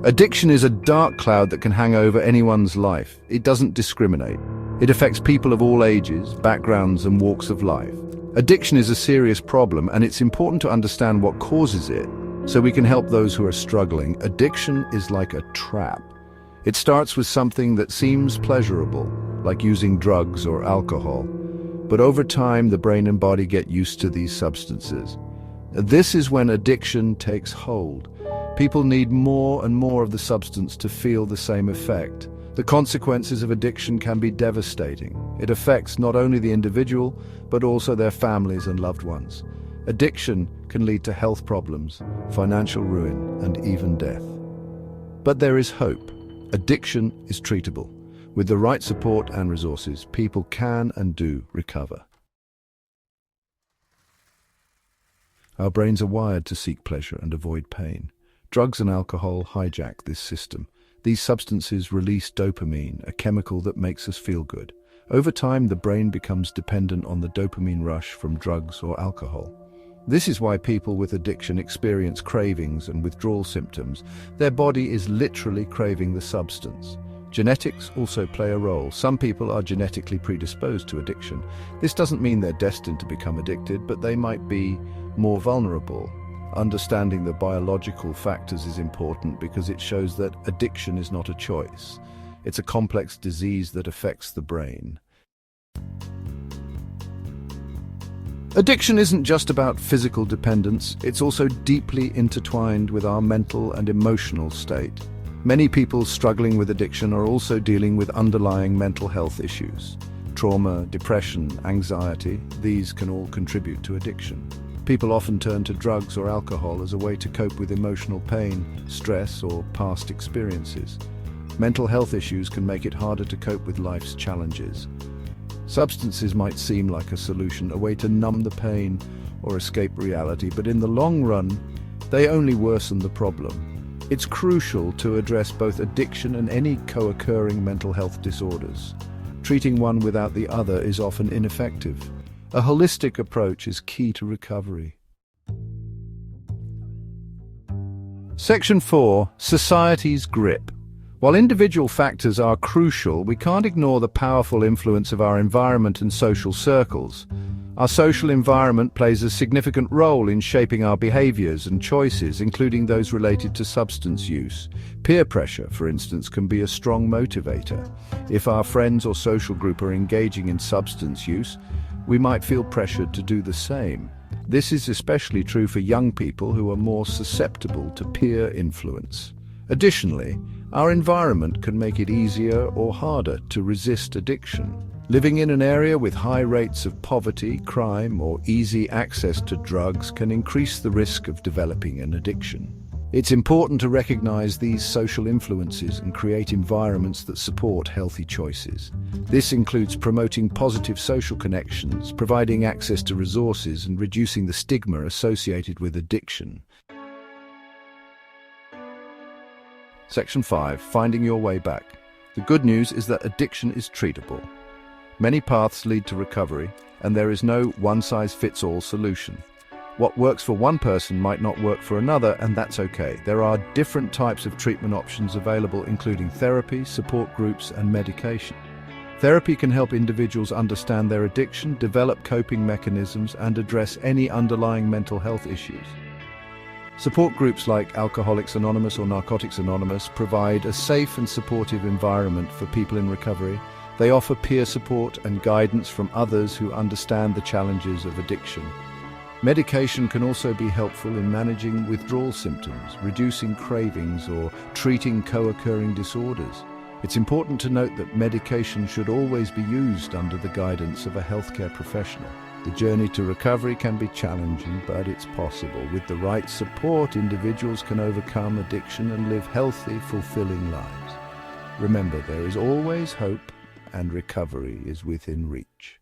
Addiction is a dark cloud that can hang over anyone's life. It doesn't discriminate. It affects people of all ages, backgrounds, and walks of life. Addiction is a serious problem, and it's important to understand what causes it so we can help those who are struggling. Addiction is like a trap. It starts with something that seems pleasurable, like using drugs or alcohol. But over time, the brain and body get used to these substances. This is when addiction takes hold. People need more and more of the substance to feel the same effect. The consequences of addiction can be devastating. It affects not only the individual, but also their families and loved ones. Addiction can lead to health problems, financial ruin, and even death. But there is hope. Addiction is treatable. With the right support and resources, people can and do recover. Our brains are wired to seek pleasure and avoid pain. Drugs and alcohol hijack this system. These substances release dopamine, a chemical that makes us feel good. Over time, the brain becomes dependent on the dopamine rush from drugs or alcohol. This is why people with addiction experience cravings and withdrawal symptoms. Their body is literally craving the substance. Genetics also play a role. Some people are genetically predisposed to addiction. This doesn't mean they're destined to become addicted, but they might be more vulnerable. Understanding the biological factors is important because it shows that addiction is not a choice. It's a complex disease that affects the brain. Addiction isn't just about physical dependence, it's also deeply intertwined with our mental and emotional state. Many people struggling with addiction are also dealing with underlying mental health issues. Trauma, depression, anxiety, these can all contribute to addiction. People often turn to drugs or alcohol as a way to cope with emotional pain, stress, or past experiences. Mental health issues can make it harder to cope with life's challenges. Substances might seem like a solution, a way to numb the pain or escape reality, but in the long run, they only worsen the problem. It's crucial to address both addiction and any co-occurring mental health disorders. Treating one without the other is often ineffective. A holistic approach is key to recovery. Section 4. Society's grip. While individual factors are crucial, we can't ignore the powerful influence of our environment and social circles. Our social environment plays a significant role in shaping our behaviors and choices, including those related to substance use. Peer pressure, for instance, can be a strong motivator. If our friends or social group are engaging in substance use, we might feel pressured to do the same. This is especially true for young people who are more susceptible to peer influence. Additionally, our environment can make it easier or harder to resist addiction. Living in an area with high rates of poverty, crime, or easy access to drugs can increase the risk of developing an addiction. It's important to recognize these social influences and create environments that support healthy choices. This includes promoting positive social connections, providing access to resources, and reducing the stigma associated with addiction. Section 5. Finding your way back. The good news is that addiction is treatable. Many paths lead to recovery, and there is no one-size-fits-all solution. What works for one person might not work for another, and that's okay. There are different types of treatment options available, including therapy, support groups, and medication. Therapy can help individuals understand their addiction, develop coping mechanisms, and address any underlying mental health issues. Support groups like Alcoholics Anonymous or Narcotics Anonymous provide a safe and supportive environment for people in recovery. They offer peer support and guidance from others who understand the challenges of addiction. Medication can also be helpful in managing withdrawal symptoms, reducing cravings, or treating co-occurring disorders. It's important to note that medication should always be used under the guidance of a healthcare professional. The journey to recovery can be challenging, but it's possible. With the right support, individuals can overcome addiction and live healthy, fulfilling lives. Remember, there is always hope, and recovery is within reach.